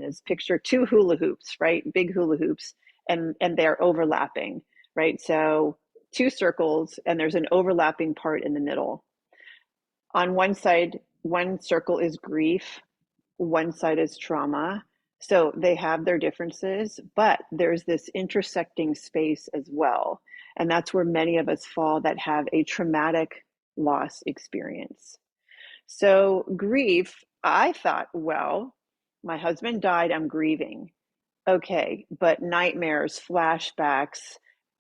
is picture two hula hoops, right? Big hula hoops, and they're overlapping, right? So two circles, and there's an overlapping part in the middle. On one side, one circle is grief, one side is trauma. So they have their differences, but there's this intersecting space as well. And that's where many of us fall that have a traumatic loss experience. So grief, I thought, well, my husband died, I'm grieving. Okay, but nightmares, flashbacks,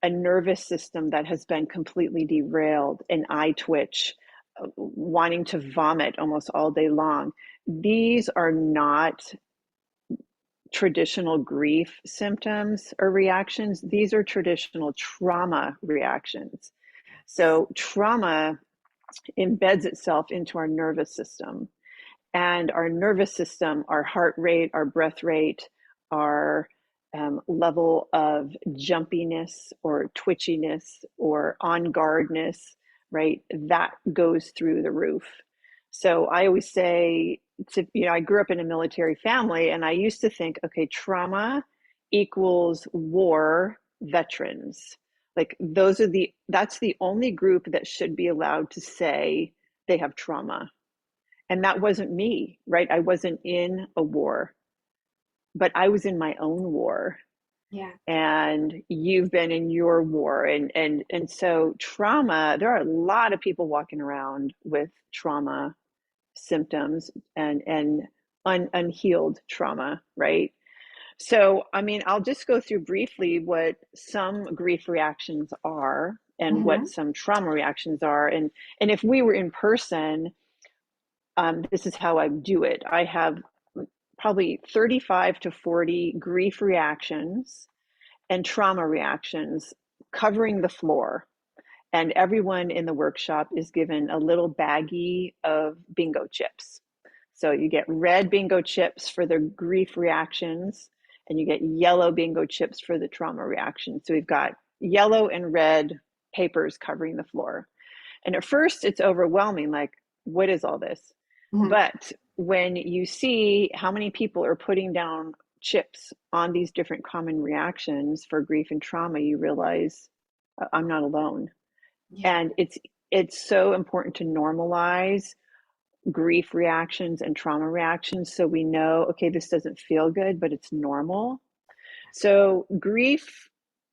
a nervous system that has been completely derailed, an eye twitch, wanting to vomit almost all day long. These are not traditional grief symptoms or reactions. These are traditional trauma reactions. So trauma embeds itself into our nervous system. And our nervous system, our heart rate, our breath rate, our level of jumpiness or twitchiness or on guardness, right? That goes through the roof. So I always say, I grew up in a military family, and I used to think, okay, trauma equals war veterans. Like that's the only group that should be allowed to say they have trauma. And that wasn't me, right? I wasn't in a war, but I was in my own war. Yeah. And you've been in your war. And so trauma, there are a lot of people walking around with trauma symptoms and unhealed trauma, right? So, I mean, I'll just go through briefly what some grief reactions are and what Mm-hmm. some trauma reactions are. And if we were in person, this is how I do it. I have probably 35 to 40 grief reactions and trauma reactions covering the floor. And everyone in the workshop is given a little baggie of bingo chips. So you get red bingo chips for the grief reactions, and you get yellow bingo chips for the trauma reactions. So we've got yellow and red papers covering the floor. And at first, it's overwhelming, like, what is all this? Mm-hmm. But when you see how many people are putting down chips on these different common reactions for grief and trauma, you realize I'm not alone. Yeah. And it's so important to normalize grief reactions and trauma reactions so we know, okay, this doesn't feel good, but it's normal. So grief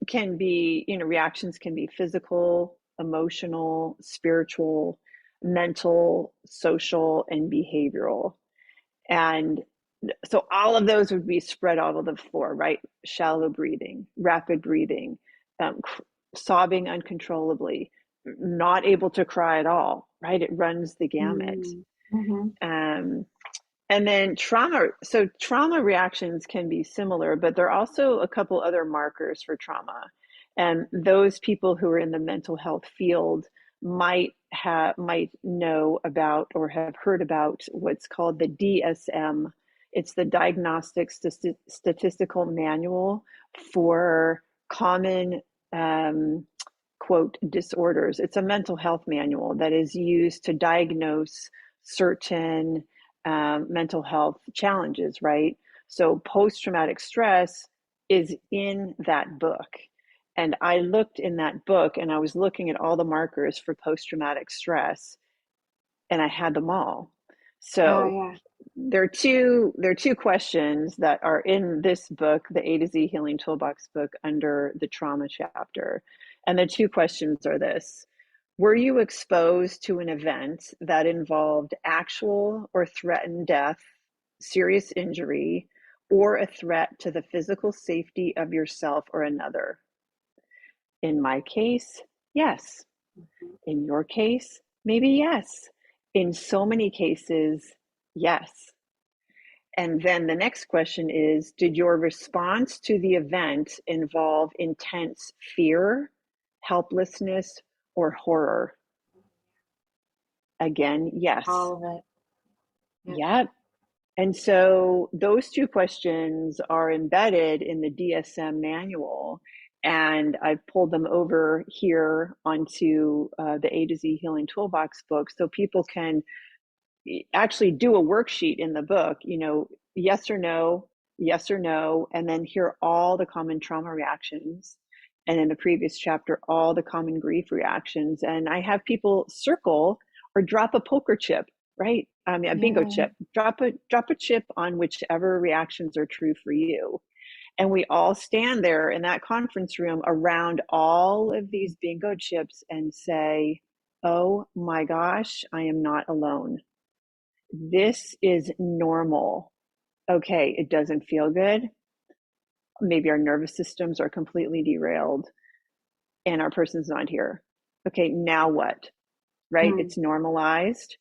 can be, reactions can be physical, emotional, spiritual, mental, social, and behavioral. And so all of those would be spread out on the floor, right? Shallow breathing, rapid breathing, um, sobbing uncontrollably, not able to cry at all, right? It runs the gamut. Mm-hmm. Um, and then trauma reactions can be similar, but there are also a couple other markers for trauma. And those people who are in the mental health field might know about or have heard about what's called the DSM. It's the Diagnostic Statistical Manual for Common quote disorders. It's a mental health manual that is used to diagnose certain mental health challenges, right? So post traumatic stress is in that book. And I looked in that book and I was looking at all the markers for post traumatic stress, and I had them all. Oh, So yeah. there are two questions that are in this book, the A to Z Healing Toolbox book, under the trauma chapter. And the two questions are this: were you exposed to an event that involved actual or threatened death, serious injury, or a threat to the physical safety of yourself or another? In my case, yes. In your case, maybe yes. In so many cases, yes. And then the next question is, did your response to the event involve intense fear, helplessness, or horror? Again, yes. All of it. Yeah. Yep. And so those two questions are embedded in the DSM manual. And I've pulled them over here onto the A to Z Healing Toolbox book so people can actually do a worksheet in the book, yes or no, yes or no, and then here are all the common trauma reactions. And in the previous chapter, all the common grief reactions. And I have people circle or drop a poker chip, right? I mean, a bingo Yeah. chip. Drop a chip on whichever reactions are true for you. And we all stand there in that conference room around all of these bingo chips and say, oh my gosh, I am not alone. This is normal. Okay, it doesn't feel good. Maybe our nervous systems are completely derailed and our person's not here. Okay, now what? Right? Mm, It's normalized.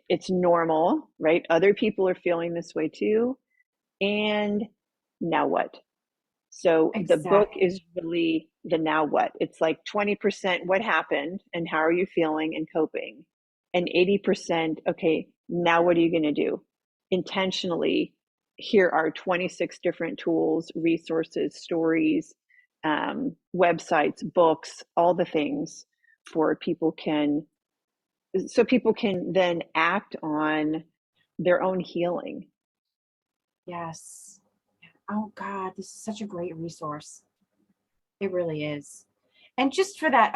It's normal, right? Other people are feeling this way too. And now what? So the book exactly. is really the now what. It's like 20% what happened and how are you feeling and coping, and 80%, okay, now what are you going to do? Intentionally, here are 26 different tools, resources, stories, websites, books, all the things for people can, so people can then act on their own healing. Yes. Oh God, this is such a great resource. It really is. And just for that